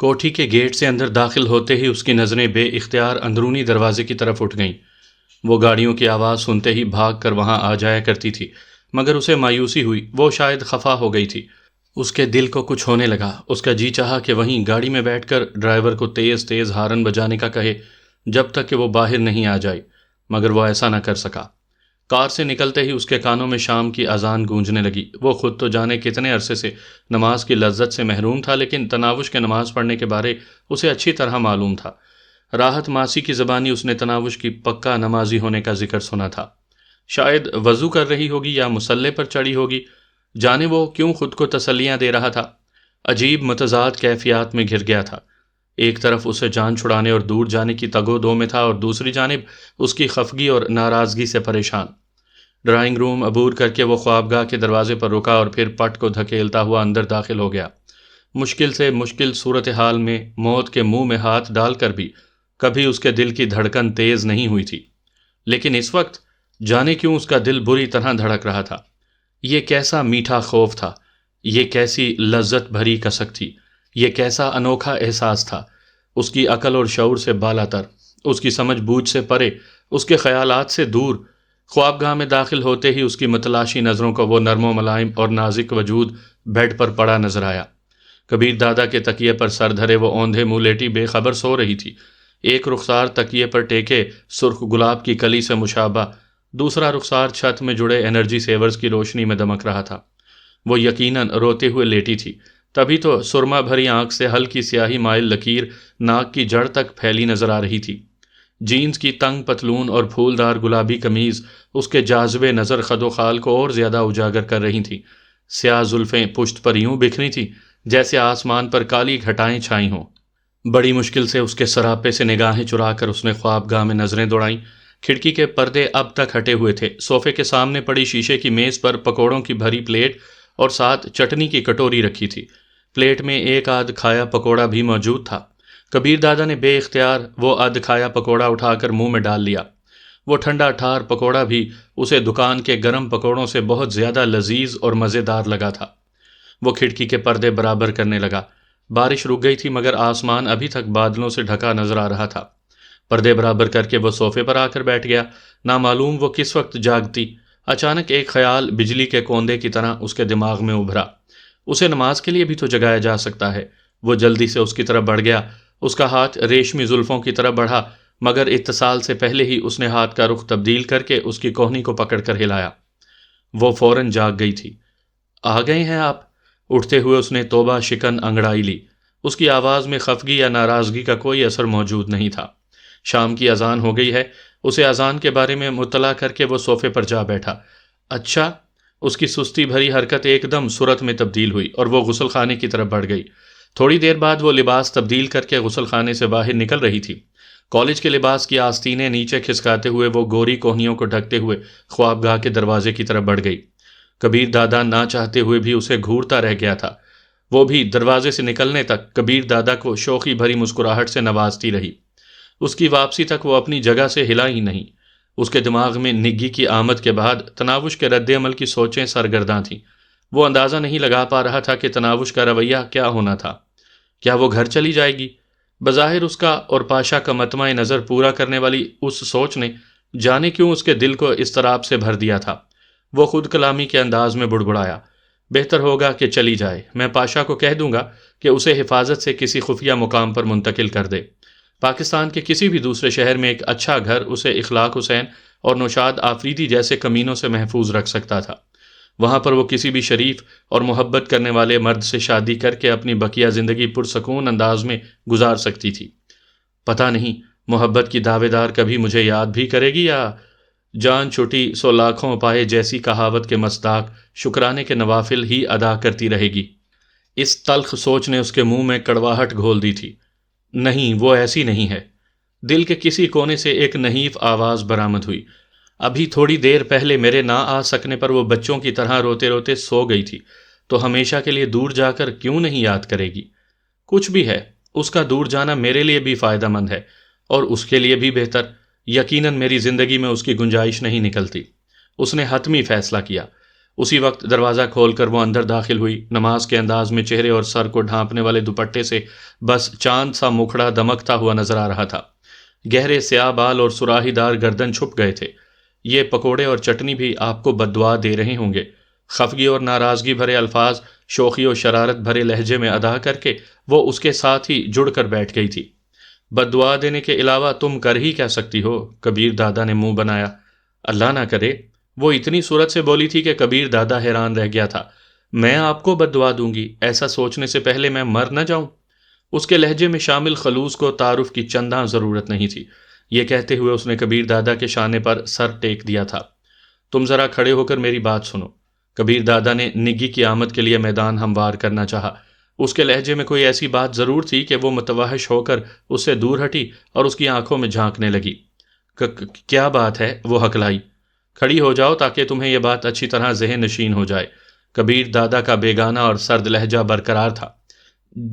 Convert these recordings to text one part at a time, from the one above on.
کوٹھی کے گیٹ سے اندر داخل ہوتے ہی اس کی نظریں بے اختیار اندرونی دروازے کی طرف اٹھ گئیں۔ وہ گاڑیوں کی آواز سنتے ہی بھاگ کر وہاں آ جایا کرتی تھی، مگر اسے مایوسی ہوئی، وہ شاید خفا ہو گئی تھی۔ اس کے دل کو کچھ ہونے لگا، اس کا جی چاہا کہ وہیں گاڑی میں بیٹھ کر ڈرائیور کو تیز تیز ہارن بجانے کا کہے جب تک کہ وہ باہر نہیں آ جائے، مگر وہ ایسا نہ کر سکا۔ کار سے نکلتے ہی اس کے کانوں میں شام کی اذان گونجنے لگی۔ وہ خود تو جانے کتنے عرصے سے نماز کی لذت سے محروم تھا، لیکن تناوش کے نماز پڑھنے کے بارے اسے اچھی طرح معلوم تھا۔ راحت ماسی کی زبانی اس نے تناوش کی پکا نمازی ہونے کا ذکر سنا تھا۔ شاید وضو کر رہی ہوگی یا مصلے پر چڑھی ہوگی، جانے وہ کیوں خود کو تسلیاں دے رہا تھا۔ عجیب متضاد کیفیات میں گھر گیا تھا۔ ایک طرف اسے جان چھڑانے اور دور جانے کی تگ و دو میں تھا، اور دوسری جانب اس کی خفگی اور ناراضگی سے پریشان۔ ڈرائنگ روم عبور کر کے وہ خوابگاہ کے دروازے پر رکا اور پھر پٹ کو دھکیلتا ہوا اندر داخل ہو گیا۔ مشکل سے مشکل صورتحال میں موت کے منہ میں ہاتھ ڈال کر بھی کبھی اس کے دل کی دھڑکن تیز نہیں ہوئی تھی، لیکن اس وقت جانے کیوں اس کا دل بری طرح دھڑک رہا تھا۔ یہ کیسا میٹھا خوف تھا، یہ کیسی لذت بھری کسک تھی، یہ کیسا انوکھا احساس تھا۔ اس کی عقل اور شعور سے بالا تر، اس کی سمجھ بوجھ سے پرے، اس کے خیالات سے دور۔ خوابگاہ میں داخل ہوتے ہی اس کی متلاشی نظروں کو وہ نرم و ملائم اور نازک وجود بیڈ پر پڑا نظر آیا۔ کبیر دادا کے تکیے پر سر دھرے وہ اوندھے منہ لیٹی بے خبر سو رہی تھی۔ ایک رخسار تکیے پر ٹیکے سرخ گلاب کی کلی سے مشابہ، دوسرا رخسار چھت میں جڑے انرجی سیورز کی روشنی میں دمک رہا تھا۔ وہ یقیناً روتے ہوئے لیٹی تھی، تبھی تو سرما بھری آنکھ سے ہلکی سیاہی مائل لکیر ناک کی جڑ تک پھیلی نظر آ رہی تھی۔ جینز کی تنگ پتلون اور پھولدار گلابی قمیض اس کے جاذب نظر خد و خال کو اور زیادہ اجاگر کر رہی تھیں۔ سیاہ زلفیں پشت پر یوں بکھری تھیں جیسے آسمان پر کالی گھٹائیں چھائیں ہوں۔ بڑی مشکل سے اس کے سراپے سے نگاہیں چرا کر اس نے خوابگاہ میں نظریں دوڑائیں۔ کھڑکی کے پردے اب تک ہٹے ہوئے تھے۔ صوفے کے سامنے پڑی شیشے کی میز پر پکوڑوں کی بھری پلیٹ اور ساتھ چٹنی کی کٹوری رکھی تھی۔ پلیٹ میں ایک آدھ کھایا پکوڑا بھی موجود تھا۔ کبیر دادا نے بے اختیار وہ آدھ کھایا پکوڑا اٹھا کر منہ میں ڈال لیا۔ وہ ٹھنڈا ٹھار پکوڑا بھی اسے دکان کے گرم پکوڑوں سے بہت زیادہ لذیذ اور مزیدار لگا تھا۔ وہ کھڑکی کے پردے برابر کرنے لگا۔ بارش رک گئی تھی، مگر آسمان ابھی تک بادلوں سے ڈھکا نظر آ رہا تھا۔ پردے برابر کر کے وہ صوفے پر آ کر بیٹھ گیا۔ نامعلوم وہ کس وقت جاگتی، اچانک ایک خیال بجلی کے کوندے کی طرح اس کے دماغ میں ابھرا۔ اسے نماز کے لیے بھی تو جگایا جا سکتا ہے۔ وہ جلدی سے اس کی طرف بڑھ گیا۔ اس کا ہاتھ ریشمی زلفوں کی طرف بڑھا، مگر اتصال سے پہلے ہی اس نے ہاتھ کا رخ تبدیل کر کے اس کی کوہنی کو پکڑ کر ہلایا۔ وہ فوراً جاگ گئی تھی۔ آ گئے ہیں آپ؟ اٹھتے ہوئے اس نے توبہ شکن انگڑائی لی۔ اس کی آواز میں خفگی یا ناراضگی کا کوئی اثر موجود نہیں تھا۔ شام کی اذان ہو گئی ہے۔ اسے اذان کے بارے میں مطلع کر کے وہ صوفے پر جا بیٹھا۔ اچھا؟ اس کی سستی بھری حرکت ایک دم صورت میں تبدیل ہوئی اور وہ غسل خانے کی طرف بڑھ گئی۔ تھوڑی دیر بعد وہ لباس تبدیل کر کے غسل خانے سے باہر نکل رہی تھی۔ کالج کے لباس کی آستینیں نیچے کھسکاتے ہوئے وہ گوری کوہنیوں کو ڈھکتے ہوئے خوابگاہ کے دروازے کی طرف بڑھ گئی۔ کبیر دادا نہ چاہتے ہوئے بھی اسے گھورتا رہ گیا تھا۔ وہ بھی دروازے سے نکلنے تک کبیر دادا کو شوخی بھری مسکراہٹ سے نوازتی رہی۔ اس کی واپسی تک وہ اپنی جگہ سے ہلا ہی نہیں۔ اس کے دماغ میں نگی کی آمد کے بعد تناوش کے رد عمل کی سوچیں سرگرداں تھیں۔ وہ اندازہ نہیں لگا پا رہا تھا کہ تناوش کا رویہ کیا ہونا تھا۔ کیا وہ گھر چلی جائے گی؟ بظاہر اس کا اور پاشا کا مطمع نظر پورا کرنے والی اس سوچ نے جانے کیوں اس کے دل کو اضطراب سے بھر دیا تھا۔ وہ خود کلامی کے انداز میں بڑبڑایا، بہتر ہوگا کہ چلی جائے۔ میں پاشا کو کہہ دوں گا کہ اسے حفاظت سے کسی خفیہ مقام پر منتقل کر دے۔ پاکستان کے کسی بھی دوسرے شہر میں ایک اچھا گھر اسے اخلاق حسین اور نوشاد آفریدی جیسے کمینوں سے محفوظ رکھ سکتا تھا۔ وہاں پر وہ کسی بھی شریف اور محبت کرنے والے مرد سے شادی کر کے اپنی بقیہ زندگی پرسکون انداز میں گزار سکتی تھی۔ پتہ نہیں محبت کی دعوے دار کبھی مجھے یاد بھی کرے گی، یا جان چھٹی سو لاکھوں پائے جیسی کہاوت کے مصداق شکرانے کے نوافل ہی ادا کرتی رہے گی۔ اس تلخ سوچ نے اس کے منہ میں کڑواہٹ گھول دی تھی۔ نہیں، وہ ایسی نہیں ہے۔ دل کے کسی کونے سے ایک نحیف آواز برآمد ہوئی۔ ابھی تھوڑی دیر پہلے میرے نہ آ سکنے پر وہ بچوں کی طرح روتے روتے سو گئی تھی، تو ہمیشہ کے لیے دور جا کر کیوں نہیں یاد کرے گی؟ کچھ بھی ہے، اس کا دور جانا میرے لیے بھی فائدہ مند ہے، اور اس کے لیے بھی بہتر۔ یقیناً میری زندگی میں اس کی گنجائش نہیں نکلتی۔ اس نے حتمی فیصلہ کیا۔ اسی وقت دروازہ کھول کر وہ اندر داخل ہوئی۔ نماز کے انداز میں چہرے اور سر کو ڈھانپنے والے دوپٹے سے بس چاند سا مکھڑا دمکتا ہوا نظر آ رہا تھا۔ گہرے سیاہ بال اور سراہی دار گردن چھپ گئے تھے۔ یہ پکوڑے اور چٹنی بھی آپ کو بددعا دے رہے ہوں گے۔ خفگی اور ناراضگی بھرے الفاظ شوخی و شرارت بھرے لہجے میں ادا کر کے وہ اس کے ساتھ ہی جڑ کر بیٹھ گئی تھی۔ بددعا دینے کے علاوہ تم کر ہی کیا سکتی ہو؟ کبیر دادا نے منہ بنایا۔ اللہ نہ کرے، وہ اتنی صورت سے بولی تھی کہ کبیر دادا حیران رہ گیا تھا۔ میں آپ کو بددعا دوں گی؟ ایسا سوچنے سے پہلے میں مر نہ جاؤں؟ اس کے لہجے میں شامل خلوص کو تعارف کی چنداں ضرورت نہیں تھی۔ یہ کہتے ہوئے اس نے کبیر دادا کے شانے پر سر ٹیک دیا تھا۔ تم ذرا کھڑے ہو کر میری بات سنو۔ کبیر دادا نے نگی کی آمد کے لیے میدان ہموار کرنا چاہا۔ اس کے لہجے میں کوئی ایسی بات ضرور تھی کہ وہ متوحش ہو کر اس سے دور ہٹی اور اس کی آنکھوں میں جھانکنے لگی۔ کیا بات ہے؟ وہ ہکلائی۔ کھڑی ہو جاؤ تاکہ تمہیں یہ بات اچھی طرح ذہن نشین ہو جائے۔ کبیر دادا کا بیگانہ اور سرد لہجہ برقرار تھا۔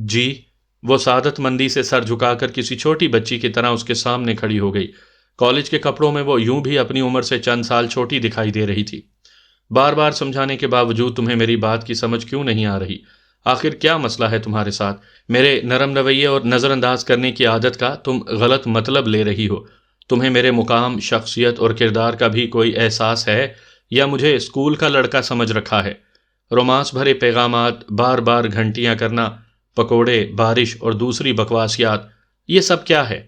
جی؟ وہ سعادت مندی سے سر جھکا کر کسی چھوٹی بچی کی طرح اس کے سامنے کھڑی ہو گئی۔ کالج کے کپڑوں میں وہ یوں بھی اپنی عمر سے چند سال چھوٹی دکھائی دے رہی تھی۔ بار بار سمجھانے کے باوجود تمہیں میری بات کی سمجھ کیوں نہیں آ رہی؟ آخر کیا مسئلہ ہے تمہارے ساتھ؟ میرے نرم رویے اور نظر انداز کرنے کی عادت کا تم غلط مطلب لے رہی ہو۔ تمہیں میرے مقام، شخصیت اور کردار کا بھی کوئی احساس ہے یا مجھے اسکول کا لڑکا سمجھ رکھا ہے؟ رومانس بھرے پیغامات، بار بار گھنٹیاں کرنا، پکوڑے، بارش اور دوسری بکواسیات، یہ سب کیا ہے؟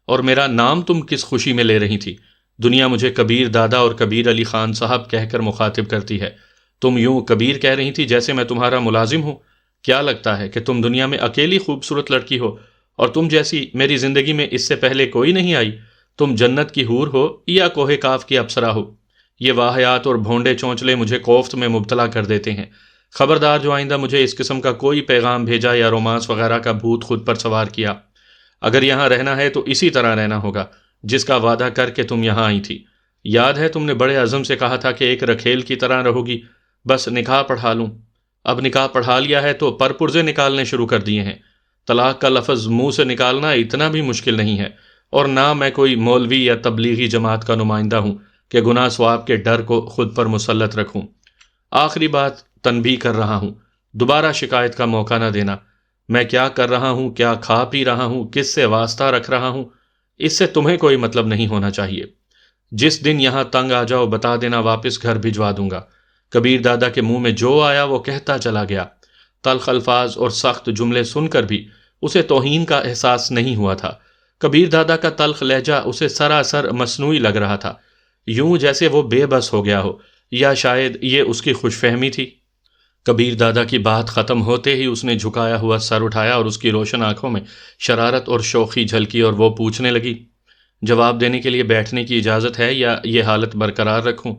اور میرا نام تم کس خوشی میں لے رہی تھی؟ دنیا مجھے کبیر دادا اور کبیر علی خان صاحب کہہ کر مخاطب کرتی ہے۔ تم یوں کبیر کہہ رہی تھی جیسے میں تمہارا ملازم ہوں۔ کیا لگتا ہے کہ تم دنیا میں اکیلی خوبصورت لڑکی ہو اور تم جیسی میری زندگی میں اس سے پہلے کوئی نہیں آئی؟ تم جنت کی حور ہو یا کوہ کاف کی اپسرا ہو؟ یہ واہیات اور بھونڈے چونچلے مجھے کوفت میں مبتلا کر دیتے ہیں۔ خبردار جو آئندہ مجھے اس قسم کا کوئی پیغام بھیجا یا رومانس وغیرہ کا بھوت خود پر سوار کیا۔ اگر یہاں رہنا ہے تو اسی طرح رہنا ہوگا جس کا وعدہ کر کے تم یہاں آئی تھی۔ یاد ہے تم نے بڑے عزم سے کہا تھا کہ ایک رکھیل کی طرح رہو گی، بس نکاح پڑھا لوں۔ اب نکاح پڑھا لیا ہے تو پرپرزے نکالنے شروع کر دیے ہیں۔ طلاق کا لفظ منہ سے نکالنا اتنا بھی مشکل نہیں ہے، اور نہ میں کوئی مولوی یا تبلیغی جماعت کا نمائندہ ہوں کہ گناہ ثواب کے ڈر کو خود پر مسلط رکھوں۔ آخری بات تنبیہ کر رہا ہوں، دوبارہ شکایت کا موقع نہ دینا۔ میں کیا کر رہا ہوں، کیا کھا پی رہا ہوں، کس سے واسطہ رکھ رہا ہوں، اس سے تمہیں کوئی مطلب نہیں ہونا چاہیے۔ جس دن یہاں تنگ آ جاؤ بتا دینا، واپس گھر بھجوا دوں گا۔ کبیر دادا کے منہ میں جو آیا وہ کہتا چلا گیا۔ تلخ الفاظ اور سخت جملے سن کر بھی اسے توہین کا احساس نہیں ہوا تھا۔ کبیر دادا کا تلخ لہجہ اسے سراسر مصنوعی لگ رہا تھا، یوں جیسے وہ بے بس ہو گیا ہو، یا شاید یہ اس کی خوش فہمی تھی۔ کبیر دادا کی بات ختم ہوتے ہی اس نے جھکایا ہوا سر اٹھایا اور اس کی روشن آنکھوں میں شرارت اور شوخی جھلکی، اور وہ پوچھنے لگی، جواب دینے کے لیے بیٹھنے کی اجازت ہے یا یہ حالت برقرار رکھوں؟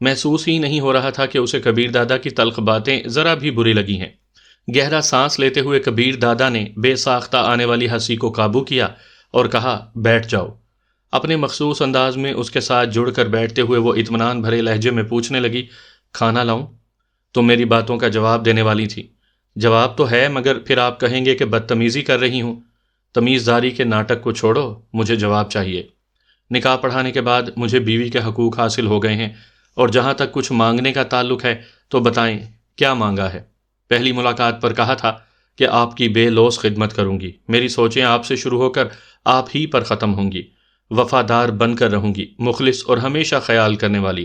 محسوس ہی نہیں ہو رہا تھا کہ اسے کبیر دادا کی تلخ باتیں ذرا بھی بری لگی ہیں۔ گہرا سانس لیتے ہوئے کبیر دادا نے بے ساختہ آنے والی ہنسی کو قابو کیا اور کہا، بیٹھ جاؤ۔ اپنے مخصوص انداز میں اس کے ساتھ جڑ کر بیٹھتے ہوئے وہ اطمینان بھرے لہجے میں پوچھنے لگی، کھانا لاؤں؟ تم میری باتوں کا جواب دینے والی تھی۔ جواب تو ہے، مگر پھر آپ کہیں گے کہ بدتمیزی کر رہی ہوں۔ تمیزداری کے ناٹک کو چھوڑو، مجھے جواب چاہیے۔ نکاح پڑھانے کے بعد مجھے بیوی کے حقوق حاصل ہو گئے ہیں، اور جہاں تک کچھ مانگنے کا تعلق ہے تو بتائیں کیا مانگا ہے؟ پہلی ملاقات پر کہا تھا کہ آپ کی بے لوث خدمت کروں گی، میری سوچیں آپ سے شروع ہو کر آپ ہی پر ختم ہوں گی، وفادار بن کر رہوں گی، مخلص اور ہمیشہ خیال کرنے والی،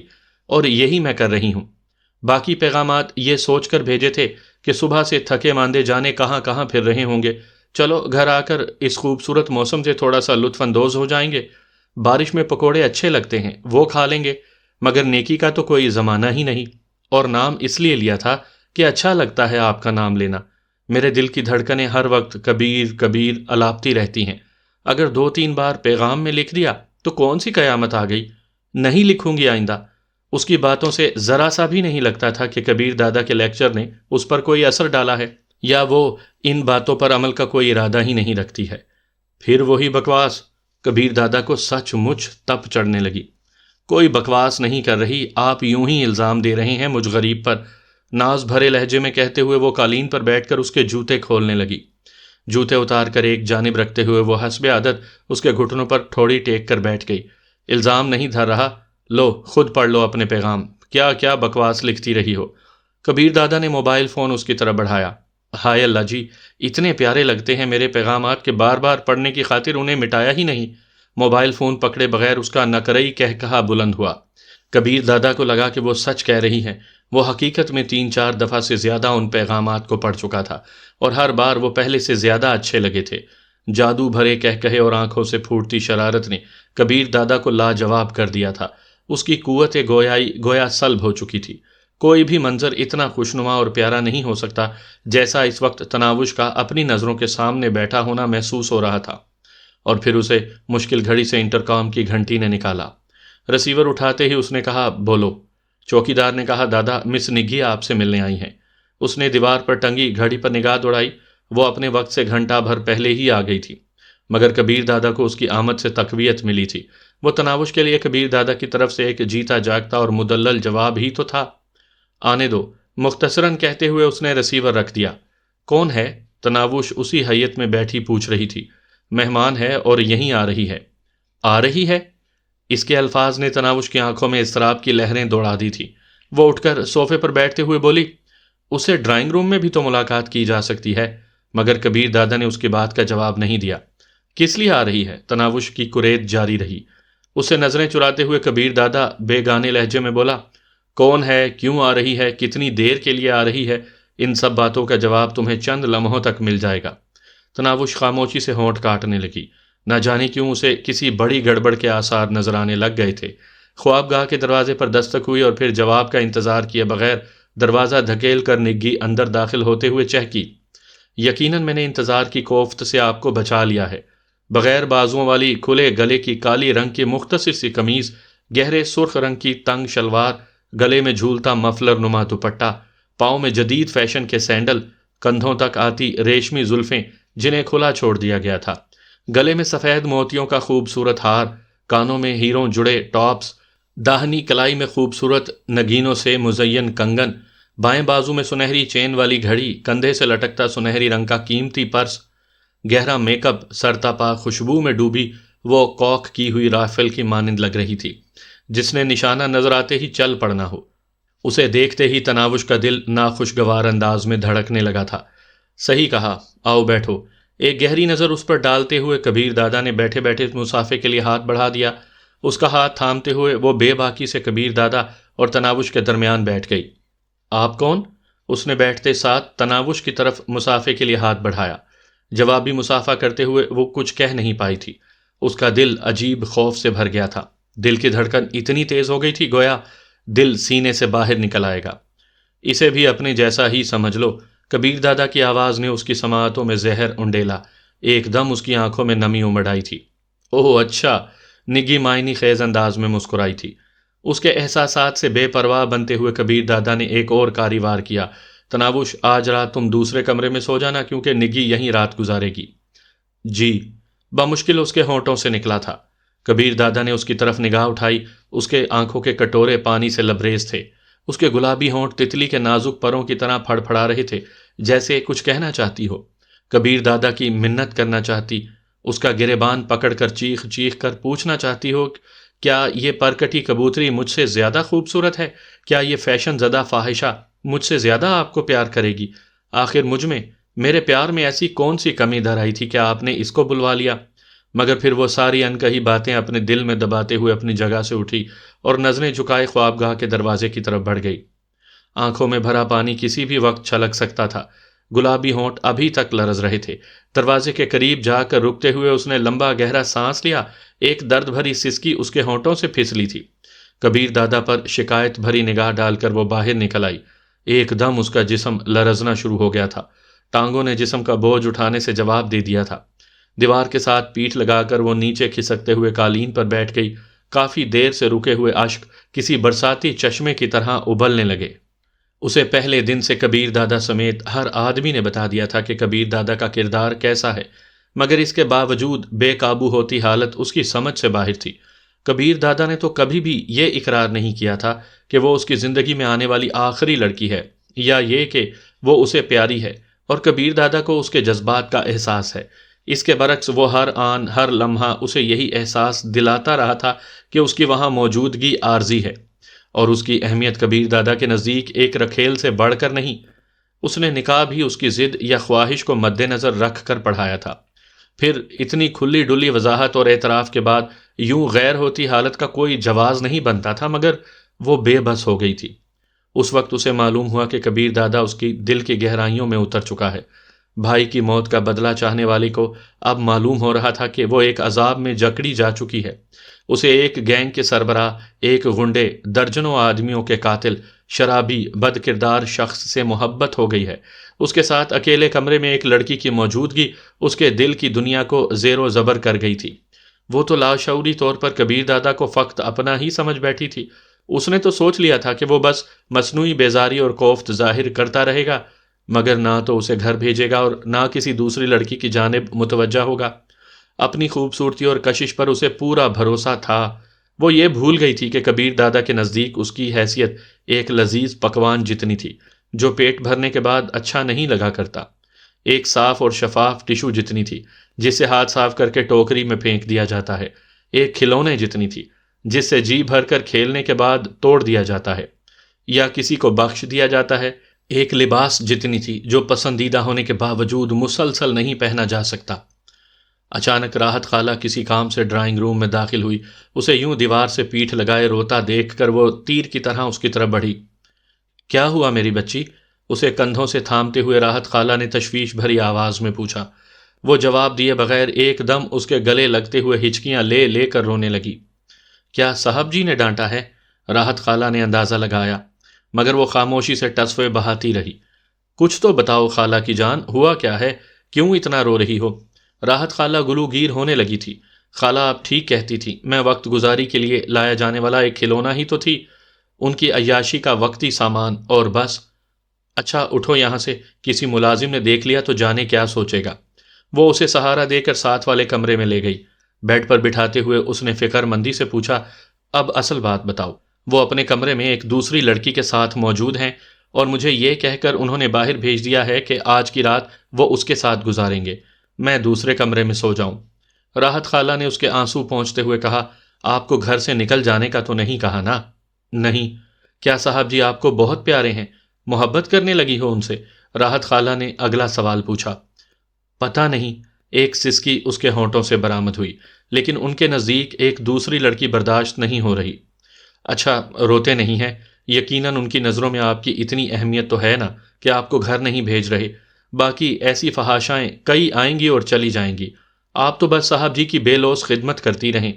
اور یہی میں کر رہی ہوں۔ باقی پیغامات یہ سوچ کر بھیجے تھے کہ صبح سے تھکے ماندے جانے کہاں کہاں پھر رہے ہوں گے، چلو گھر آ کر اس خوبصورت موسم سے تھوڑا سا لطف اندوز ہو جائیں گے۔ بارش میں پکوڑے اچھے لگتے ہیں، وہ کھا لیں گے، مگر نیکی کا تو کوئی زمانہ ہی نہیں۔ اور نام اس لیے لیا تھا کہ اچھا لگتا ہے آپ کا نام لینا۔ میرے دل کی دھڑکنیں ہر وقت کبیر کبیر الاپتی رہتی ہیں۔ اگر 2-3 بار پیغام میں لکھ دیا تو کون سی قیامت آ گئی؟ نہیں لکھوں گی آئندہ۔ اس کی باتوں سے ذرا سا بھی نہیں لگتا تھا کہ کبیر دادا کے لیکچر نے اس پر کوئی اثر ڈالا ہے، یا وہ ان باتوں پر عمل کا کوئی ارادہ ہی نہیں رکھتی ہے۔ پھر وہی بکواس۔ کبیر دادا کو سچ مچ تپ چڑھنے لگی۔ کوئی بکواس نہیں کر رہی، آپ یوں ہی الزام دے رہے ہیں مجھ غریب پر۔ ناز بھرے لہجے میں کہتے ہوئے وہ قالین پر بیٹھ کر اس کے جوتے کھولنے لگی۔ جوتے اتار کر ایک جانب رکھتے ہوئے وہ حسب عادت اس کے گھٹنوں پر تھوڑی ٹیک کر بیٹھ گئی۔ الزام نہیں دھر رہا، لو خود پڑھ لو اپنے پیغام، کیا کیا بکواس لکھتی رہی ہو۔ کبیر دادا نے موبائل فون اس کی طرف بڑھایا۔ ہائے اللہ جی، اتنے پیارے لگتے ہیں میرے پیغامات کہ بار بار پڑھنے کی خاطر انہیں مٹایا ہی نہیں۔ موبائل فون پکڑے بغیر اس کا نکرئی کہا بلند ہوا۔ کبیر دادا کو لگا کہ وہ سچ کہہ رہی ہیں۔ وہ حقیقت میں 3-4 دفعہ سے زیادہ ان پیغامات کو پڑھ چکا تھا اور ہر بار وہ پہلے سے زیادہ اچھے لگے تھے۔ جادو بھرے کہے اور آنکھوں سے پھوٹتی شرارت نے کبیر دادا کو لاجواب کر دیا تھا۔ اس کی قوت گویا سلب ہو چکی تھی۔ کوئی بھی منظر اتنا خوشنما اور پیارا نہیں ہو سکتا جیسا اس وقت تناوش کا اپنی نظروں کے سامنے بیٹھا ہونا محسوس ہو رہا تھا۔ اور پھر اسے مشکل گھڑی سے انٹرکام کی گھنٹی نے نکالا۔ رسیور اٹھاتے ہی اس نے کہا، بولو۔ چوکیدار نے کہا، دادا مس نگی آپ سے ملنے آئی ہیں۔ اس نے دیوار پر ٹنگی گھڑی پر نگاہ دوڑائی۔ وہ اپنے وقت سے گھنٹہ بھر پہلے ہی آ گئی تھی، مگر کبیر دادا کو اس کی آمد سے تقویت ملی تھی۔ وہ تناوش کے لیے کبیر دادا کی طرف سے ایک جیتا جاگتا اور مدلل جواب ہی تو تھا۔ آنے دو، مختصراً کہتے ہوئے اس نے رسیور رکھ دیا۔ کون ہے؟ تناوش اسی حیت میں بیٹھی پوچھ رہی تھی۔ مہمان ہے اور یہیں آ رہی ہے۔ آ رہی ہے؟ اس کے الفاظ نے تناوش کی آنکھوں میں اضطراب کی لہریں دوڑا دی تھی۔ وہ اٹھ کر صوفے پر بیٹھتے ہوئے بولی، اسے ڈرائنگ روم میں بھی تو ملاقات کی جا سکتی ہے۔ مگر کبیر دادا نے اس کی بات کا جواب نہیں دیا۔ کس لیے آ رہی ہے؟ تناوش کی کریت جاری رہی۔ اسے نظریں چراتے ہوئے کبیر دادا بے گانے لہجے میں بولا، کون ہے، کیوں آ رہی ہے، کتنی دیر کے لیے آ رہی ہے، ان سب باتوں کا جواب تمہیں چند لمحوں تک مل جائے گا۔ تناوش خاموشی سے ہونٹ کاٹنے لگی۔ نہ جانے کیوں اسے کسی بڑی گڑبڑ کے آثار نظر آنے لگ گئے تھے۔ خوابگاہ کے دروازے پر دستک ہوئی اور پھر جواب کا انتظار کیے بغیر دروازہ دھکیل کر نگی اندر داخل ہوتے ہوئے چہکی، یقیناً میں نے انتظار کی کوفت سے آپ کو بچا لیا ہے۔ بغیر بازوؤں والی کھلے گلے کی کالی رنگ کی مختصر سی قمیض، گہرے سرخ رنگ کی تنگ شلوار، گلے میں جھولتا مفلر نما دوپٹہ، پاؤں میں جدید فیشن کے سینڈل، کندھوں تک آتی ریشمی زلفیں جنہیں کھلا چھوڑ دیا گیا تھا، گلے میں سفید موتیوں کا خوبصورت ہار، کانوں میں ہیروں جڑے ٹاپس، داہنی کلائی میں خوبصورت نگینوں سے مزین کنگن، بائیں بازو میں سنہری چین والی گھڑی، کندھے سے لٹکتا سنہری رنگ کا قیمتی پرس، گہرا میک اپ، سرتاپا خوشبو میں ڈوبی وہ کوک کی ہوئی رافل کی مانند لگ رہی تھی جس نے نشانہ نظر آتے ہی چل پڑنا ہو۔ اسے دیکھتے ہی تناوش کا دل ناخوشگوار انداز میں دھڑکنے لگا تھا۔ صحیح کہا، آؤ بیٹھو۔ ایک گہری نظر اس پر ڈالتے ہوئے کبیر دادا نے بیٹھے بیٹھے مسافے کے لیے ہاتھ بڑھا دیا۔ اس کا ہاتھ تھامتے ہوئے وہ بے باکی سے کبیر دادا اور تناوش کے درمیان بیٹھ گئی۔ آپ کون؟ اس نے بیٹھتے ساتھ تناوش کی طرف مسافے کے لیے ہاتھ بڑھایا۔ جوابی مسافہ کرتے ہوئے وہ کچھ کہہ نہیں پائی تھی۔ اس کا دل عجیب خوف سے بھر گیا تھا۔ دل کی دھڑکن اتنی تیز ہو گئی تھی گویا دل سینے سے باہر نکل آئے گا۔ اسے بھی اپنے جیسا ہی سمجھ لو، کبیر دادا کی آواز نے اس کی سماعتوں میں زہر انڈیلا۔ ایک دم اس کی آنکھوں میں نمی امڑ آئی تھی۔ اوہ اچھا، نگی معنی خیز انداز میں مسکرائی تھی۔ اس کے احساسات سے بے پرواہ بنتے ہوئے کبیر دادا نے ایک اور کاری وار کیا، تناوش آج رات تم دوسرے کمرے میں سو جانا کیونکہ نگی یہیں رات گزارے گی۔ جی، بمشکل اس کے ہونٹوں سے نکلا تھا۔ کبیر دادا نے اس کی طرف نگاہ اٹھائی۔ اس کے آنکھوں کے کٹورے پانی سے لبریز تھے۔ اس کے گلابی ہونٹ تتلی کے نازک پروں کی طرح پھڑ پھڑا رہے تھے، جیسے کچھ کہنا چاہتی ہو، کبیر دادا کی منت کرنا چاہتی، اس کا گریبان پکڑ کر چیخ چیخ کر پوچھنا چاہتی ہو، کیا یہ پرکٹی کبوتری مجھ سے زیادہ خوبصورت ہے؟ کیا یہ فیشن زدہ فاحشہ مجھ سے زیادہ آپ کو پیار کرے گی؟ آخر مجھ میں، میرے پیار میں ایسی کون سی کمی در آئی تھی کہ آپ نے اس کو بلوا لیا؟ مگر پھر وہ ساری انکہی باتیں اپنے دل میں دباتے ہوئے اپنی جگہ سے اٹھی اور نظریں جھکائے خوابگاہ کے دروازے کی طرف بڑھ گئی۔ آنکھوں میں بھرا پانی کسی بھی وقت چھلک سکتا تھا۔ گلابی ہونٹ ابھی تک لرز رہے تھے۔ دروازے کے قریب جا کر رکتے ہوئے اس نے لمبا گہرا سانس لیا۔ ایک درد بھری سسکی اس کے ہونٹوں سے پھسلی تھی۔ کبیر دادا پر شکایت بھری نگاہ ڈال کر وہ باہر نکل آئی۔ ایک دم اس کا جسم لرزنا شروع ہو گیا تھا۔ ٹانگوں نے جسم کا بوجھ اٹھانے سے جواب دے دیا تھا۔ دیوار کے ساتھ پیٹھ لگا کر وہ نیچے کھسکتے ہوئے قالین پر بیٹھ گئی۔ کافی دیر سے رکے ہوئے اشک کسی برساتی چشمے کی طرح ابلنے لگے۔ اسے پہلے دن سے کبیر دادا سمیت ہر آدمی نے بتا دیا تھا کہ کبیر دادا کا کردار کیسا ہے، مگر اس کے باوجود بے قابو ہوتی حالت اس کی سمجھ سے باہر تھی۔ کبیر دادا نے تو کبھی بھی یہ اقرار نہیں کیا تھا کہ وہ اس کی زندگی میں آنے والی آخری لڑکی ہے، یا یہ کہ وہ اسے پیاری ہے اور کبیر دادا کو اس کے جذبات کا احساس ہے۔ اس کے برعکس وہ ہر آن ہر لمحہ اسے یہی احساس دلاتا رہا تھا کہ اس کی وہاں موجودگی عارضی ہے۔ اور اس کی اہمیت کبیر دادا کے نزدیک ایک رکھیل سے بڑھ کر نہیں، اس نے نکاح بھی اس کی ضد یا خواہش کو مد نظر رکھ کر پڑھایا تھا۔ پھر اتنی کھلی ڈلی وضاحت اور اعتراف کے بعد یوں غیر ہوتی حالت کا کوئی جواز نہیں بنتا تھا، مگر وہ بے بس ہو گئی تھی۔ اس وقت اسے معلوم ہوا کہ کبیر دادا اس کی دل کی گہرائیوں میں اتر چکا ہے۔ بھائی کی موت کا بدلہ چاہنے والی کو اب معلوم ہو رہا تھا کہ وہ ایک عذاب میں جکڑی جا چکی ہے۔ اسے ایک گینگ کے سربراہ، ایک غنڈے، درجنوں آدمیوں کے قاتل، شرابی، بد کردار شخص سے محبت ہو گئی ہے۔ اس کے ساتھ اکیلے کمرے میں ایک لڑکی کی موجودگی اس کے دل کی دنیا کو زیر و زبر کر گئی تھی۔ وہ تو لاشعوری طور پر کبیر دادا کو فقط اپنا ہی سمجھ بیٹھی تھی۔ اس نے تو سوچ لیا تھا کہ وہ بس مصنوعی بیزاری اور کوفت ظاہر کرتا رہے گا، مگر نہ تو اسے گھر بھیجے گا اور نہ کسی دوسری لڑکی کی جانب متوجہ ہوگا۔ اپنی خوبصورتی اور کشش پر اسے پورا بھروسہ تھا۔ وہ یہ بھول گئی تھی کہ کبیر دادا کے نزدیک اس کی حیثیت ایک لذیذ پکوان جتنی تھی جو پیٹ بھرنے کے بعد اچھا نہیں لگا کرتا، ایک صاف اور شفاف ٹشو جتنی تھی جسے ہاتھ صاف کر کے ٹوکری میں پھینک دیا جاتا ہے، ایک کھلونے جتنی تھی جس سے جی بھر کر کھیلنے کے بعد توڑ دیا جاتا ہے یا کسی کو بخش دیا جاتا ہے، ایک لباس جتنی تھی جو پسندیدہ ہونے کے باوجود مسلسل نہیں پہنا جا سکتا۔ اچانک راحت خالہ کسی کام سے ڈرائنگ روم میں داخل ہوئی۔ اسے یوں دیوار سے پیٹھ لگائے روتا دیکھ کر وہ تیر کی طرح اس کی طرف بڑھی۔ کیا ہوا میری بچی؟ اسے کندھوں سے تھامتے ہوئے راحت خالہ نے تشویش بھری آواز میں پوچھا۔ وہ جواب دیے بغیر ایک دم اس کے گلے لگتے ہوئے ہچکیاں لے لے کر رونے لگی۔ کیا صاحب جی نے ڈانٹا ہے؟ راحت خالہ نے اندازہ لگایا، مگر وہ خاموشی سے ٹسوے بہاتی رہی۔ کچھ تو بتاؤ خالہ کی جان، ہوا کیا ہے؟ کیوں اتنا رو رہی ہو؟ راحت خالہ گلوگیر ہونے لگی تھی۔ خالہ آپ ٹھیک کہتی تھی، میں وقت گزاری کے لیے لایا جانے والا ایک کھلونا ہی تو تھی، ان کی عیاشی کا وقتی سامان اور بس۔ اچھا اٹھو یہاں سے، کسی ملازم نے دیکھ لیا تو جانے کیا سوچے گا۔ وہ اسے سہارا دے کر ساتھ والے کمرے میں لے گئی۔ بیڈ پر بٹھاتے ہوئے اس نے فکر مندی سے پوچھا، اب اصل بات بتاؤ۔ وہ اپنے کمرے میں ایک دوسری لڑکی کے ساتھ موجود ہیں اور مجھے یہ کہہ کر انہوں نے باہر بھیج دیا ہے کہ آج کی رات وہ اس کے ساتھ گزاریں گے، میں دوسرے کمرے میں سو جاؤں۔ راحت خالہ نے اس کے آنسو پونچھتے ہوئے کہا، آپ کو گھر سے نکل جانے کا تو نہیں کہا نا؟ نہیں۔ کیا صاحب جی آپ کو بہت پیارے ہیں؟ محبت کرنے لگی ہو ان سے؟ راحت خالہ نے اگلا سوال پوچھا۔ پتہ نہیں، ایک سسکی اس کے ہونٹوں سے برآمد ہوئی، لیکن ان کے نزدیک ایک دوسری لڑکی برداشت نہیں ہو رہی۔ اچھا روتے نہیں ہیں؟ یقیناً ان کی نظروں میں آپ کی اتنی اہمیت تو ہے نا کہ آپ کو گھر نہیں بھیج رہے۔ باقی ایسی فحاشائیں کئی آئیں گی اور چلی جائیں گی، آپ تو بس صاحب جی کی بے لوث خدمت کرتی رہیں۔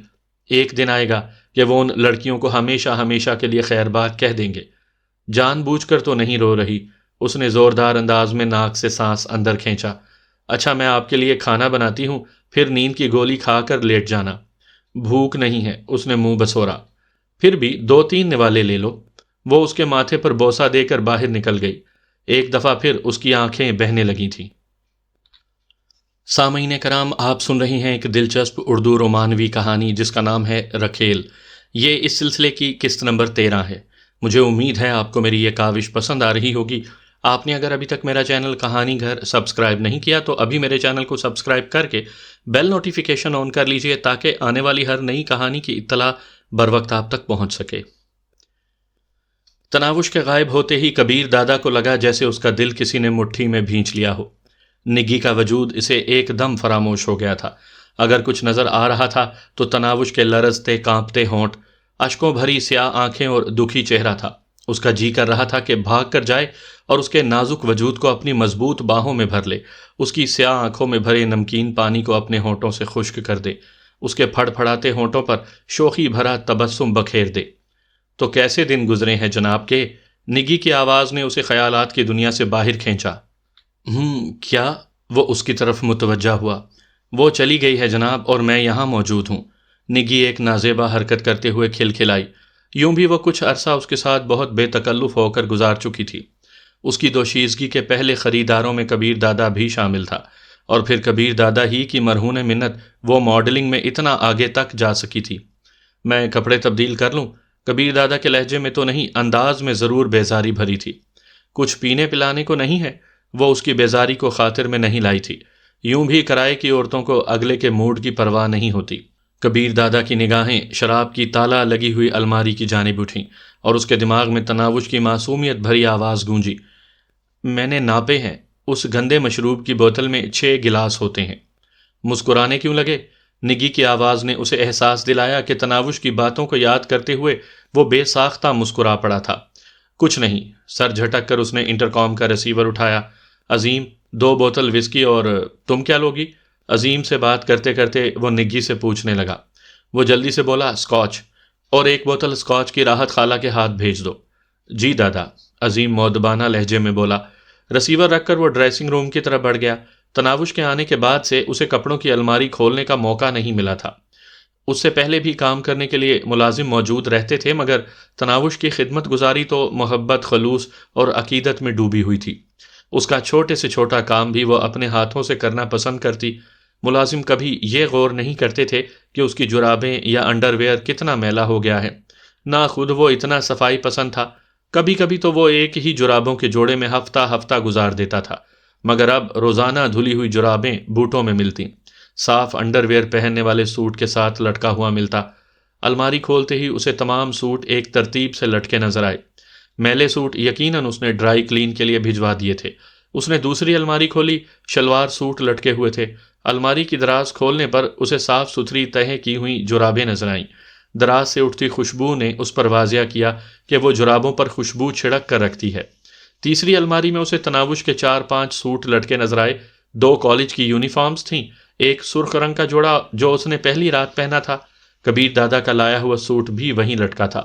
ایک دن آئے گا کہ وہ ان لڑکیوں کو ہمیشہ ہمیشہ کے لیے خیر بات کہہ دیں گے۔ جان بوجھ کر تو نہیں رو رہی؟ اس نے زوردار انداز میں ناک سے سانس اندر کھینچا۔ اچھا میں آپ کے لیے کھانا بناتی ہوں، پھر نیند کی گولی کھا کر لیٹ جانا۔ بھوک نہیں ہے، اس نے منہ بسورا۔ پھر بھی 2-3 نوالے لے لو۔ وہ اس کے ماتھے پر بوسہ دے کر باہر نکل گئی۔ ایک دفعہ پھر اس کی آنکھیں بہنے لگی تھیں۔ سامعین کرام، آپ سن رہی ہیں ایک دلچسپ اردو رومانوی کہانی جس کا نام ہے رکھیل۔ یہ اس سلسلے کی قسط نمبر 13 ہے۔ مجھے امید ہے آپ کو میری یہ کاوش پسند آ رہی ہوگی۔ آپ نے اگر ابھی تک میرا چینل کہانی گھر سبسکرائب نہیں کیا تو ابھی میرے چینل کو سبسکرائب کر کے بیل نوٹیفیکیشن آن کر لیجئے تاکہ آنے والی ہر نئی کہانی کی اطلاع بر وقت آپ تک پہنچ سکے۔ تناوش کے غائب ہوتے ہی کبیر دادا کو لگا جیسے اس کا دل کسی نے مٹھی میں بھینچ لیا ہو۔ نگی کا وجود اسے ایک دم فراموش ہو گیا تھا۔ اگر کچھ نظر آ رہا تھا تو تناوش کے لرزتے کانپتے ہونٹ، اشکوں بھری سیاہ آنکھیں اور دکھی چہرہ تھا۔ اس کا جی کر رہا تھا کہ بھاگ کر جائے اور اس کے نازک وجود کو اپنی مضبوط باہوں میں بھر لے، اس کی سیاہ آنکھوں میں بھرے نمکین پانی کو اپنے ہونٹوں سے خشک کر دے، اس کے پھڑ پھڑاتے ہونٹوں پر شوخی بھرا تبسم بکھیر دے۔ تو کیسے دن گزرے ہیں جناب کے؟ نگی کی آواز نے اسے خیالات کی دنیا سے باہر کھینچا۔ کیا؟ وہ اس کی طرف متوجہ ہوا۔ وہ چلی گئی ہے جناب اور میں یہاں موجود ہوں۔ نگی ایک نازیبا حرکت کرتے ہوئے کھلکھلائی۔ یوں بھی وہ کچھ عرصہ اس کے ساتھ بہت بے تکلف ہو کر گزار چکی تھی۔ اس کی دوشیزگی کے پہلے خریداروں میں کبیر دادا بھی شامل تھا، اور پھر کبیر دادا ہی کی مرہون منت وہ ماڈلنگ میں اتنا آگے تک جا سکی تھی۔ میں کپڑے تبدیل کر لوں؟ کبیر دادا کے لہجے میں تو نہیں، انداز میں ضرور بیزاری بھری تھی۔ کچھ پینے پلانے کو نہیں ہے؟ وہ اس کی بیزاری کو خاطر میں نہیں لائی تھی۔ یوں بھی کرائے کی عورتوں کو اگلے کے موڈ کی پرواہ نہیں ہوتی۔ کبیر دادا کی نگاہیں شراب کی تالا لگی ہوئی الماری کی جانب اٹھیں۔ اور اس کے دماغ میں تناوش کی معصومیت بھری آواز گونجی، میں نے ناپے ہیں، اس گندے مشروب کی بوتل میں 6 گلاس ہوتے ہیں۔ مسکرانے کیوں لگے؟ نگی کی آواز نے اسے احساس دلایا کہ تناوش کی باتوں کو یاد کرتے ہوئے وہ بے ساختہ مسکرا پڑا تھا۔ کچھ نہیں۔ سر جھٹک کر اس نے انٹرکام کا ریسیور اٹھایا۔ عظیم، 2 بوتل وسکی اور تم کیا لوگی؟ عظیم سے بات کرتے کرتے وہ نگی سے پوچھنے لگا۔ وہ جلدی سے بولا، اسکاچ، اور 1 بوتل اسکاچ کی راحت خالہ کے ہاتھ بھیج دو۔ جی دادا، عظیم مؤدبانہ لہجے میں بولا۔ ریسیور رکھ کر وہ ڈریسنگ روم کی طرف بڑھ گیا۔ تناوش کے آنے کے بعد سے اسے کپڑوں کی الماری کھولنے کا موقع نہیں ملا تھا۔ اس سے پہلے بھی کام کرنے کے لیے ملازم موجود رہتے تھے، مگر تناوش کی خدمت گزاری تو محبت، خلوص اور عقیدت میں ڈوبی ہوئی تھی۔ اس کا چھوٹے سے چھوٹا کام بھی وہ اپنے ہاتھوں سے کرنا پسند کرتی۔ ملازم کبھی یہ غور نہیں کرتے تھے کہ اس کی جرابیں یا انڈر ویئر کتنا میلا ہو گیا ہے۔ نہ خود وہ اتنا صفائی پسند تھا۔ کبھی کبھی تو وہ ایک ہی جرابوں کے جوڑے میں ہفتہ ہفتہ گزار دیتا تھا، مگر اب روزانہ دھلی ہوئی جرابیں بوٹوں میں ملتی، صاف انڈر ویئر پہننے والے سوٹ کے ساتھ لٹکا ہوا ملتا۔ الماری کھولتے ہی اسے تمام سوٹ ایک ترتیب سے لٹکے نظر آئے۔ میلے سوٹ یقیناً اس نے ڈرائی کلین کے لیے بھجوا دیے تھے۔ اس نے دوسری الماری کھولی، شلوار سوٹ لٹکے ہوئے تھے۔ الماری کی دراز کھولنے پر اسے صاف ستھری تہہ کی ہوئی جرابیں نظر آئیں۔ دراز سے اٹھتی خوشبو نے اس پر واضح کیا کہ وہ جرابوں پر خوشبو چھڑک کر رکھتی ہے۔ تیسری الماری میں اسے تناوش کے 4-5 سوٹ لٹکے نظر آئے۔ 2 کالج کی یونیفارمز تھیں، ایک سرخ رنگ کا جوڑا جو اس نے پہلی رات پہنا تھا۔ کبیر دادا کا لایا ہوا سوٹ بھی وہیں لٹکا تھا۔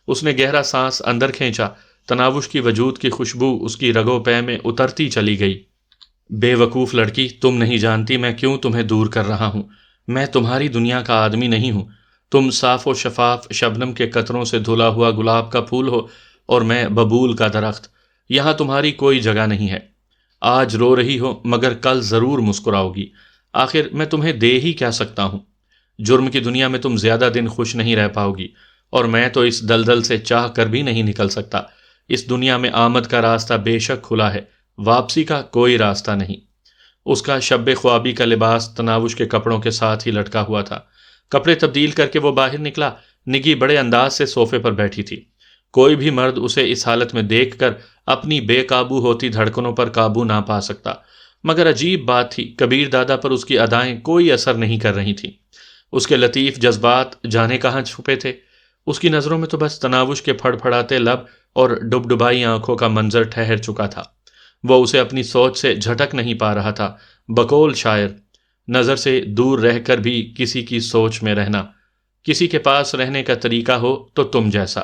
اس نے گہرا سانس اندر کھینچا۔ تناوش کی وجود کی خوشبو اس کی رگوں پے میں اترتی چلی گئی۔ بے وقوف لڑکی، تم نہیں جانتی میں کیوں تمہیں دور کر رہا ہوں۔ میں تمہاری دنیا کا آدمی نہیں ہوں۔ تم صاف و شفاف شبنم کے قطروں سے دھلا ہوا گلاب کا پھول ہو اور میں ببول کا درخت۔ یہاں تمہاری کوئی جگہ نہیں ہے۔ آج رو رہی ہو مگر کل ضرور مسکراؤ گی۔ آخر میں تمہیں دے ہی کیا سکتا ہوں؟ جرم کی دنیا میں تم زیادہ دن خوش نہیں رہ پاؤ گی، اور میں تو اس دلدل سے چاہ کر بھی نہیں نکل سکتا۔ اس دنیا میں آمد کا راستہ بے شک کھلا ہے، واپسی کا کوئی راستہ نہیں۔ اس کا شب خوابی کا لباس تناوش کے کپڑوں کے ساتھ ہی لٹکا ہوا تھا۔ کپڑے تبدیل کر کے وہ باہر نکلا۔ نگی بڑے انداز سے صوفے پر بیٹھی تھی۔ کوئی بھی مرد اسے اس حالت میں دیکھ کر اپنی بے قابو ہوتی دھڑکنوں پر قابو نہ پا سکتا، مگر عجیب بات تھی، کبیر دادا پر اس کی ادائیں کوئی اثر نہیں کر رہی تھیں۔ اس کے لطیف جذبات جانے کہاں چھپے تھے؟ اس کی نظروں میں تو بس تناوش کے پھڑ پھڑاتے لب اور ڈبڈبائی آنکھوں کا منظر ٹھہر چکا تھا۔ وہ اسے اپنی سوچ سے جھٹک نہیں پا رہا تھا۔ بقول شاعر، نظر سے دور رہ کر بھی کسی کی سوچ میں رہنا، کسی کے پاس رہنے کا طریقہ ہو تو تم جیسا۔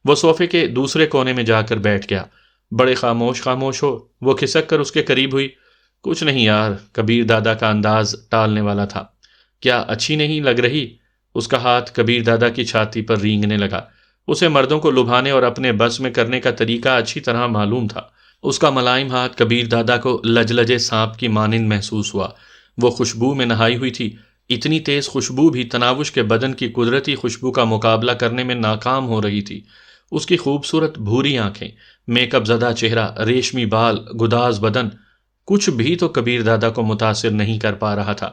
وہ صوفے کے دوسرے کونے میں جا کر بیٹھ گیا۔ بڑے خاموش ہو۔ وہ کھسک کر اس کے قریب ہوئی۔ کچھ نہیں یار، کبیر دادا کا انداز ٹالنے والا تھا۔ کیا اچھی نہیں لگ رہی؟ اس کا ہاتھ کبیر دادا کی چھاتی پر رینگنے لگا۔ اسے مردوں کو لبھانے اور اپنے بس میں کرنے کا طریقہ اچھی طرح معلوم تھا۔ اس کا ملائم ہاتھ کبیر دادا کو لجلجے سانپ کی مانند محسوس ہوا۔ وہ خوشبو میں نہائی ہوئی تھی۔ اتنی تیز خوشبو بھی تناوش کے بدن کی قدرتی خوشبو کا مقابلہ کرنے میں ناکام ہو رہی تھی۔ اس کی خوبصورت بھوری آنکھیں، میک اپ زدہ چہرہ، ریشمی بال، گداز بدن، کچھ بھی تو کبیر دادا کو متاثر نہیں کر پا رہا تھا۔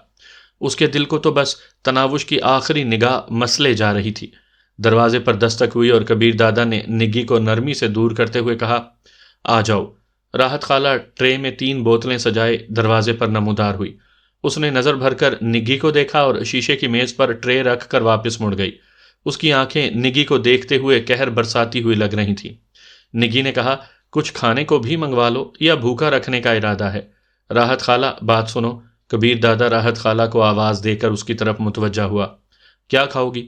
اس کے دل کو تو بس تناوش کی آخری نگاہ مسلے جا رہی تھی۔ دروازے پر دستک ہوئی اور کبیر دادا نے نگی کو نرمی سے دور کرتے ہوئے کہا، آ جاؤ۔ راحت خالہ ٹرے میں 3 بوتلیں سجائے دروازے پر نمودار ہوئی۔ اس نے نظر بھر کر نگی کو دیکھا اور شیشے کی میز پر ٹرے رکھ کر واپس مڑ گئی۔ اس کی آنکھیں نگی کو دیکھتے ہوئے قہر برساتی ہوئی لگ رہی تھیں۔ نگی نے کہا، کچھ کھانے کو بھی منگوا لو یا بھوکا رکھنے کا ارادہ ہے؟ راحت خالہ بات سنو۔ کبیر دادا راحت خالہ کو آواز دے کر اس کی طرف متوجہ ہوا۔ کیا کھاؤ گی؟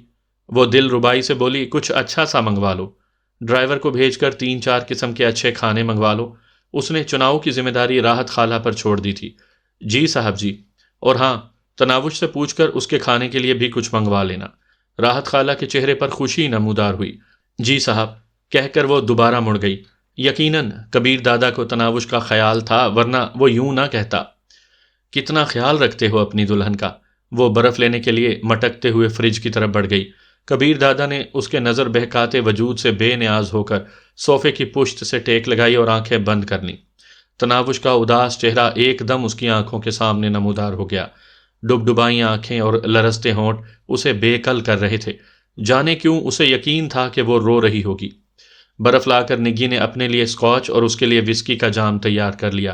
وہ دل ربائی سے بولی، کچھ اچھا سا منگوا لو۔ ڈرائیور کو بھیج کر 3-4 قسم کے اچھے کھانے منگوا لو۔ اس نے چناؤ کی ذمہ داری راحت خالہ پر چھوڑ دی تھی۔ جی صاحب جی، اور ہاں، تناوش سے پوچھ کر اس کے کھانے کے لیے بھی کچھ منگوا لینا۔ راحت خالہ کے چہرے پر خوشی نمودار ہوئی۔ جی صاحب کہہ کر وہ دوبارہ مڑ گئی۔ یقیناً کبیر دادا کو تناوش کا خیال تھا، ورنہ وہ یوں نہ کہتا۔ کتنا خیال رکھتے ہو اپنی دلہن کا۔ وہ برف لینے کے لیے مٹکتے ہوئے فریج کی طرف بڑھ گئی۔ کبیر دادا نے اس کے نظر بہکاتے وجود سے بے نیاز ہو کر صوفے کی پشت سے ٹیک لگائی اور آنکھیں بند کر لیں۔ تناوش کا اداس چہرہ ایک دم اس کی آنکھوں کے سامنے نمودار ہو گیا۔ ڈبڈبائی آنکھیں اور لرزتے ہونٹ اسے بے کل کر رہے تھے۔ جانے کیوں اسے یقین تھا کہ وہ رو رہی ہوگی۔ برف لا کر نگی نے اپنے لیے اسکاچ اور اس کے لیے وسکی کا جام تیار کر لیا۔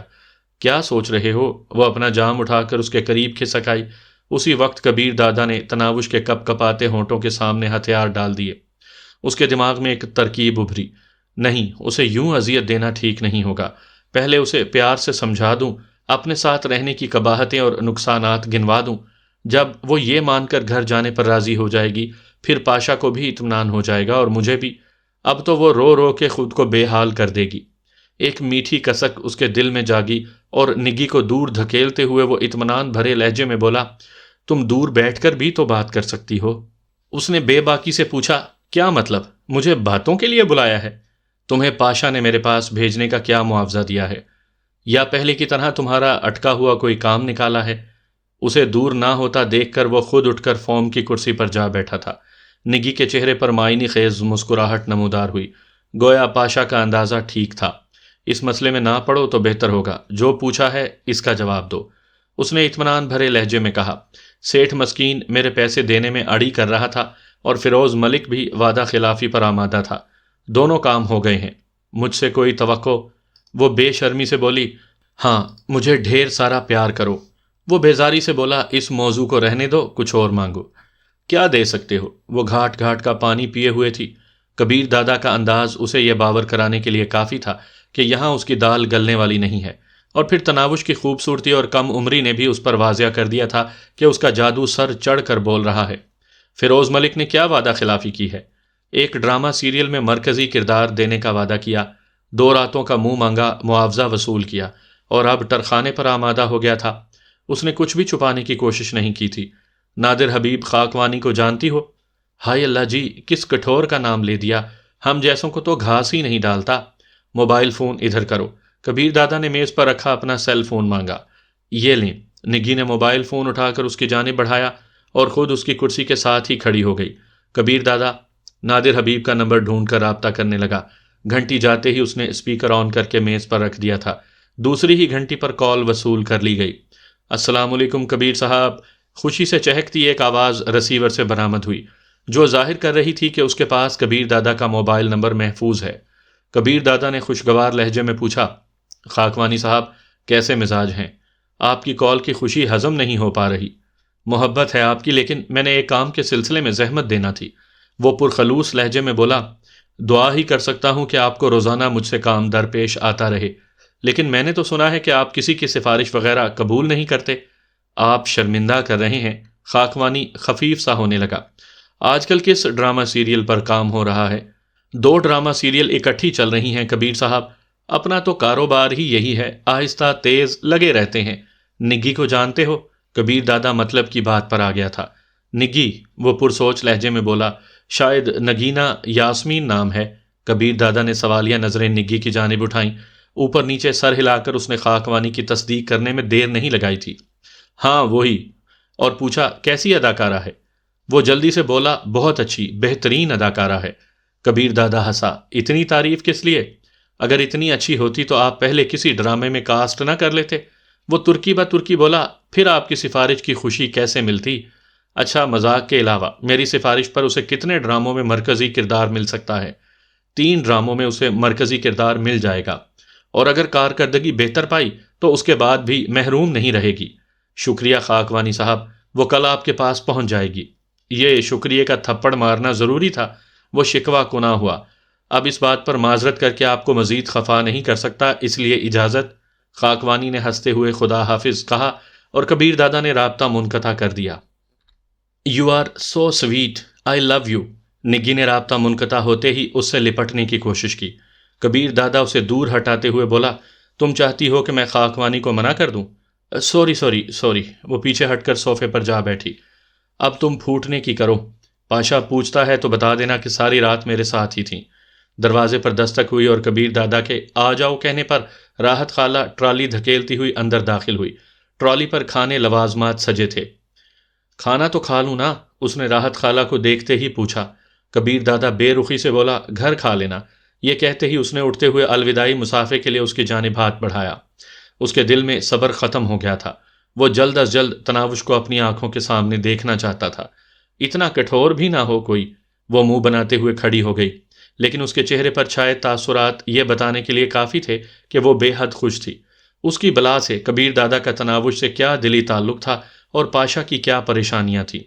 کیا سوچ رہے ہو؟ وہ اپنا جام اٹھا کر اس کے قریب کھسک آئی۔ اسی وقت کبیر دادا نے تناوش کے کپ کپاتے ہونٹوں کے سامنے ہتھیار ڈال دیے۔ اس کے دماغ میں ایک ترکیب ابھری۔ نہیں، اسے یوں اذیت دینا ٹھیک نہیں ہوگا، پہلے اسے پیار سے سمجھا دوں، اپنے ساتھ رہنے کی قباحتیں اور نقصانات گنوا دوں۔ جب وہ یہ مان کر گھر جانے پر راضی ہو جائے گی، پھر پاشا کو بھی اطمینان ہو جائے گا اور مجھے بھی۔ اب تو وہ رو رو کے خود کو بے حال کر دے گی۔ ایک میٹھی کسک اس کے دل میں جاگی اور نگی کو دور دھکیلتے ہوئے وہ اطمینان بھرے لہجے میں بولا، تم دور بیٹھ کر بھی تو بات کر سکتی ہو۔ اس نے بے باکی سے پوچھا، کیا مطلب؟ مجھے باتوں کے لیے بلایا ہے؟ تمہیں پاشا نے میرے پاس بھیجنے کا کیا معاوضہ دیا ہے؟ یا پہلے کی طرح تمہارا اٹکا ہوا کوئی کام نکالا ہے؟ اسے دور نہ ہوتا دیکھ کر وہ خود اٹھ کر فوم کی کرسی پر جا بیٹھا تھا۔ نگی کے چہرے پر معنی خیز مسکراہٹ نمودار ہوئی، گویا پاشا کا اندازہ ٹھیک تھا۔ اس مسئلے میں نہ پڑو تو بہتر ہوگا، جو پوچھا ہے اس کا جواب دو۔ اس نے اطمینان بھرے لہجے میں کہا۔ سیٹھ مسکین میرے پیسے دینے میں اڑی کر رہا تھا اور فیروز ملک بھی وعدہ خلافی پر آمادہ تھا۔ دونوں کام ہو گئے ہیں۔ مجھ سے کوئی توقع؟ وہ بے شرمی سے بولی، ہاں، مجھے ڈھیر سارا پیار کرو۔ وہ بیزاری سے بولا، اس موضوع کو رہنے دو، کچھ اور مانگو۔ کیا دے سکتے ہو؟ وہ گھاٹ گھاٹ کا پانی پیے ہوئے تھی۔ کبیر دادا کا انداز اسے یہ باور کرانے کے لیے کافی تھا کہ یہاں اس کی دال گلنے والی نہیں ہے، اور پھر تناوش کی خوبصورتی اور کم عمری نے بھی اس پر واضح کر دیا تھا کہ اس کا جادو سر چڑھ کر بول رہا ہے۔ فیروز ملک نے کیا وعدہ خلافی کی ہے؟ ایک ڈرامہ سیریل میں مرکزی کردار دینے کا وعدہ کیا، 2 راتوں کا منہ مانگا معاوضہ وصول کیا، اور اب ٹرخانے پر آمادہ ہو گیا تھا۔ اس نے کچھ بھی چھپانے کی کوشش نہیں کی تھی۔ نادر حبیب خاکوانی کو جانتی ہو؟ ہائے اللہ جی، کس کٹھور کا نام لے دیا، ہم جیسوں کو تو گھاس ہی نہیں ڈالتا۔ موبائل فون ادھر کرو۔ کبیر دادا نے میز پر رکھا اپنا سیل فون مانگا۔ یہ لیں۔ نگی نے موبائل فون اٹھا کر اس کی جانب بڑھایا اور خود اس کی کرسی کے ساتھ ہی کھڑی ہو گئی۔ کبیر دادا نادر حبیب کا نمبر ڈھونڈ کر رابطہ کرنے لگا۔ گھنٹی جاتے ہی اس نے اسپیکر آن کر کے میز پر رکھ دیا تھا۔ دوسری ہی گھنٹی پر کال وصول کر لی گئی۔ السلام علیکم کبیر صاحب۔ خوشی سے چہکتی ایک آواز رسیور سے برآمد ہوئی، جو ظاہر کر رہی تھی کہ اس کے پاس کبیر دادا کا موبائل نمبر محفوظ ہے۔ کبیر دادا نے خوشگوار لہجے میں پوچھا، خاکوانی صاحب کیسے مزاج ہیں؟ آپ کی کال کی خوشی ہضم نہیں ہو پا رہی۔ محبت ہے آپ کی، لیکن میں نے ایک کام کے سلسلے میں زحمت دینا تھی۔ وہ پرخلوص لہجے میں بولا، دعا ہی کر سکتا ہوں کہ آپ کو روزانہ مجھ سے کام درپیش آتا رہے، لیکن میں نے تو سنا ہے کہ آپ کسی کی سفارش وغیرہ قبول نہیں کرتے۔ آپ شرمندہ کر رہے ہیں۔ خاکوانی خفیف سا ہونے لگا۔ آج کل کس ڈرامہ سیریل پر کام ہو رہا ہے؟ 2 ڈرامہ سیریل اکٹھی چل رہی ہیں کبیر صاحب۔ اپنا تو کاروبار ہی یہی ہے، آہستہ تیز لگے رہتے ہیں۔ نگی کو جانتے ہو؟ کبیر دادا مطلب کی بات پر آ گیا تھا۔ نگی؟ وہ پرسوچ لہجے میں بولا، شاید نگینہ یاسمین نام ہے۔ کبیر دادا نے سوالیہ نظریں نگی کی جانب اٹھائیں۔ اوپر نیچے سر ہلا کر اس نے خاکوانی کی تصدیق کرنے میں دیر نہیں لگائی تھی۔ ہاں وہی۔ اور پوچھا کیسی اداکارہ ہے؟ وہ جلدی سے بولا، بہت اچھی، بہترین اداکارہ ہے۔ کبیر دادا ہنسا، اتنی تعریف کس لیے؟ اگر اتنی اچھی ہوتی تو آپ پہلے کسی ڈرامے میں کاسٹ نہ کر لیتے؟ وہ ترکی بہ ترکی بولا، پھر آپ کی سفارش کی خوشی کیسے ملتی؟ اچھا، مذاق کے علاوہ میری سفارش پر اسے کتنے ڈراموں میں مرکزی کردار مل سکتا ہے؟ 3 ڈراموں میں اسے مرکزی کردار مل جائے گا، اور اگر کارکردگی بہتر پائی تو اس کے بعد بھی محروم نہیں رہے گی۔ شکریہ خاکوانی صاحب، وہ کل آپ کے پاس پہنچ جائے گی۔ یہ شکریہ کا تھپڑ مارنا ضروری تھا۔ وہ شکوہ کنا ہوا، اب اس بات پر معذرت کر کے آپ کو مزید خفا نہیں کر سکتا، اس لیے اجازت۔ خاکوانی نے ہنستے ہوئے خدا حافظ کہا اور کبیر دادا نے رابطہ منقطع کر دیا۔ You are so sweet, I love you. نگی نے رابطہ منقطع ہوتے ہی اس سے لپٹنے کی کوشش کی۔ کبیر دادا اسے دور ہٹاتے ہوئے بولا، تم چاہتی ہو کہ میں خاکوانی کو منع کر دوں؟ سوری۔ وہ پیچھے ہٹ کر صوفے پر جا بیٹھی۔ اب تم پھوٹنے کی کرو۔ پاشا پوچھتا ہے تو بتا دینا کہ ساری رات میرے ساتھ ہی تھیں۔ دروازے پر دستک ہوئی اور کبیر دادا کے آ جاؤ کہنے پر راحت خالہ ٹرالی دھکیلتی ہوئی اندر داخل ہوئی۔ ٹرالی پر کھانے لوازمات سجے تھے۔ کھانا تو کھا لوں نا؟ اس نے راحت خالہ کو دیکھتے ہی پوچھا۔ کبیر دادا بے رخی سے بولا، گھر کھا لینا۔ یہ کہتے ہی اس نے اٹھتے ہوئے الوداعی مسافے کے لیے اس کی جانب ہاتھ بڑھایا۔ اس کے دل میں صبر ختم ہو گیا تھا۔ وہ جلد از جلد تناوش کو اپنی آنکھوں کے سامنے دیکھنا چاہتا تھا۔ اتنا کٹھور بھی نہ ہو کوئی۔ وہ منہ بناتے ہوئے کھڑی ہو گئی۔ لیکن اس کے چہرے پر چھائے تاثرات یہ بتانے کے لیے کافی تھے کہ وہ بے حد خوش تھی۔ اس کی بلا سے کبیر دادا کا تناوش سے کیا دلی تعلق تھا اور پاشا کی کیا پریشانیاں تھیں۔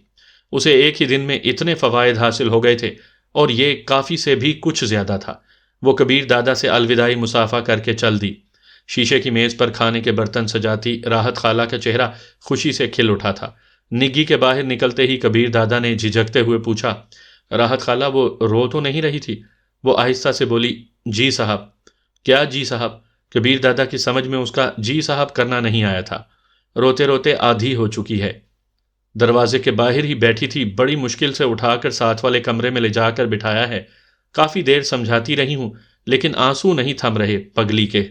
اسے ایک ہی دن میں اتنے فوائد حاصل ہو گئے تھے، اور یہ کافی سے بھی کچھ زیادہ تھا۔ وہ کبیر دادا سے الوداعی مصافحہ کر کے چل دی۔ شیشے کی میز پر کھانے کے برتن سجاتی راحت خالہ کا چہرہ خوشی سے کھل اٹھا تھا۔ نگی کے باہر نکلتے ہی کبیر دادا نے جھجکتے ہوئے پوچھا، راحت خالہ وہ رو تو نہیں رہی تھی؟ وہ آہستہ سے بولی، جی صاحب۔ کیا جی صاحب؟ کبیر دادا کی سمجھ میں اس کا جی صاحب کرنا نہیں آیا تھا۔ روتے روتے آدھی ہو چکی ہے، دروازے کے باہر ہی بیٹھی تھی، بڑی مشکل سے اٹھا کر ساتھ والے کمرے میں لے جا کر بٹھایا ہے۔ کافی دیر سمجھاتی رہی ہوں، لیکن آنسو نہیں تھم رہے پگلی کے۔